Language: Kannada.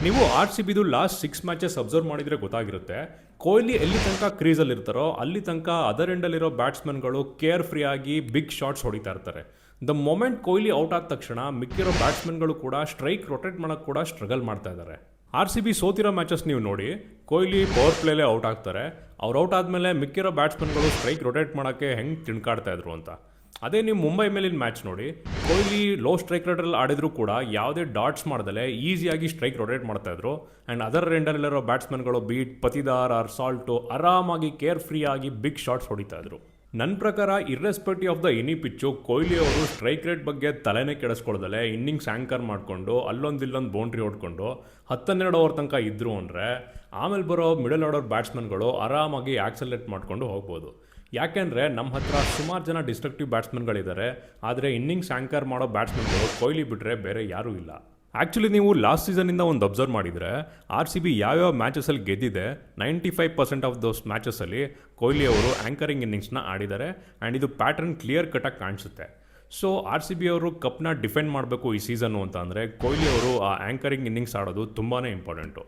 ನೀವು RCBದು ಲಾಸ್ಟ್ 6 ಮ್ಯಾಚಸ್ ಅಬ್ಸರ್ವ್ ಮಾಡಿದರೆ ಗೊತ್ತಾಗಿರುತ್ತೆ. ಕೊಹ್ಲಿ ಎಲ್ಲಿ ತನಕ ಕ್ರೀಸಲ್ಲಿ ಇರ್ತಾರೋ ಅಲ್ಲಿ ತನಕ ಅದರ್ ಎಂಡಲ್ಲಿರೋ ಬ್ಯಾಟ್ಸ್ಮನ್ಗಳು ಕೇರ್ ಫ್ರೀ ಆಗಿ ಬಿಗ್ ಶಾಟ್ಸ್ ಹೊಡಿತಾ ಇರ್ತಾರೆ. ದ ಮೊಮೆಂಟ್ ಕೊಹ್ಲಿ ಔಟ್ ಆದ ತಕ್ಷಣ ಮಿಕ್ಕಿರೋ ಬ್ಯಾಟ್ಸ್ಮನ್ಗಳು ಕೂಡ ಸ್ಟ್ರೈಕ್ ರೊಟೇಟ್ ಮಾಡೋಕ್ಕೆ ಕೂಡ ಸ್ಟ್ರಗಲ್ ಮಾಡ್ತಾ ಇದ್ದಾರೆ. RCB ಸೋತಿರೋ ಮ್ಯಾಚಸ್ ನೀವು ನೋಡಿ, ಕೊಹ್ಲಿ ಪವರ್ ಪ್ಲೇಲೇ ಔಟ್ ಆಗ್ತಾರೆ. ಅವ್ರು ಔಟ್ ಆದಮೇಲೆ ಮಿಕ್ಕಿರೋ ಬ್ಯಾಟ್ಸ್ಮನ್ಗಳು ಸ್ಟ್ರೈಕ್ ರೊಟೇಟ್ ಮಾಡೋಕ್ಕೆ ಹೆಂಗೆ ತಿಣ್ಕಾಡ್ತಾ ಇದ್ರು ಅಂತ. ಅದೇ ನೀವು ಮುಂಬೈ ಮೇಲಿನ ಮ್ಯಾಚ್ ನೋಡಿ, ಕೊಹ್ಲಿ ಲೋ ಸ್ಟ್ರೈಕ್ ರೇಟಲ್ಲಿ ಆಡಿದ್ರು ಕೂಡ ಯಾವುದೇ ಡಾಟ್ಸ್ ಮಾಡ್ದಲೆ ಈಸಿಯಾಗಿ ಸ್ಟ್ರೈಕ್ ರೊಟೇಟ್ ಮಾಡ್ತಾಯಿದ್ರು. ಆ್ಯಂಡ್ ಅದರ್ ಎಂಡಲ್ಲಿರೋ ಬ್ಯಾಟ್ಸ್ಮನ್ಗಳು ಬೀಟ್ ಪತಿದಾರ್ ಆರ್ ಸಾಲ್ಟು ಆರಾಮಾಗಿ ಕೇರ್ ಫ್ರೀ ಆಗಿ ಬಿಗ್ ಶಾಟ್ಸ್ ಹೊಡಿತಾಯಿದ್ರು. ನನ್ನ ಪ್ರಕಾರ irrespective of the any pitch, Kohli ಅವರು ಸ್ಟ್ರೈಕ್ ರೇಟ್ ಬಗ್ಗೆ ತಲೆನೇ ಕೆಡಿಸ್ಕೊಳ್ದಲೆ ಇನ್ನಿಂಗ್ಸ್ ಆ್ಯಂಕರ್ ಮಾಡಿಕೊಂಡು ಇಲ್ಲೊಂದು ಬೌಂಡ್ರಿ ಹೊಡ್ಕೊಂಡು 12 ಓವರ್ ತನಕ ಇದ್ದರು ಅಂದರೆ ಆಮೇಲೆ ಬರೋ ಮಿಡಲ್ ಆರ್ಡರ್ ಬ್ಯಾಟ್ಸ್ಮನ್ಗಳು ಆರಾಮಾಗಿ ಆಕ್ಸಲೇಟ್ ಮಾಡಿಕೊಂಡು ಹೋಗ್ಬೋದು. ಯಾಕೆಂದರೆ ನಮ್ಮ ಹತ್ರ ಸುಮಾರು ಜನ ಡಿಸ್ಟ್ರಕ್ಟಿವ್ ಬ್ಯಾಟ್ಸ್ಮನ್ಗಳಿದ್ದಾರೆ, ಆದರೆ ಇನ್ನಿಂಗ್ಸ್ ಆ್ಯಂಕರ್ ಮಾಡೋ ಬ್ಯಾಟ್ಸ್ಮನ್ಗಳು ಕೊಹ್ಲಿ ಬಿಟ್ಟರೆ ಬೇರೆ ಯಾರೂ ಇಲ್ಲ. ಆ್ಯಕ್ಚುಲಿ ನೀವು ಲಾಸ್ಟ್ ಸೀಸನಿಂದ ಒಂದು ಅಬ್ಸರ್ವ್ ಮಾಡಿದರೆ RCB ಯಾವ್ಯಾವ ಮ್ಯಾಚಸಲ್ಲಿ ಗೆದ್ದಿದೆ 95% ಆಫ್ ದೋಸ್ ಮ್ಯಾಚಸಲ್ಲಿ ಕೊಹ್ಲಿ ಅವರು ಆ್ಯಂಕರಿಂಗ್ ಇನ್ನಿಂಗ್ಸ್ನ ಆಡಿದ್ದಾರೆ. ಆ್ಯಂಡ್ ಇದು ಪ್ಯಾಟರ್ನ್ ಕ್ಲಿಯರ್ ಕಟಾಗಿ ಕಾಣಿಸುತ್ತೆ. ಸೊ RCB ಅವರು ಕಪ್ನ ಡಿಫೆಂಡ್ ಮಾಡಬೇಕು ಈ ಸೀಸನ್ನು ಅಂತ ಅಂದರೆ ಕೊಹ್ಲಿ ಅವರು ಆ ಆ್ಯಂಕರಿಂಗ್ ಇನ್ನಿಂಗ್ಸ್ ಆಡೋದು ತುಂಬಾ ಇಂಪಾರ್ಟೆಂಟು.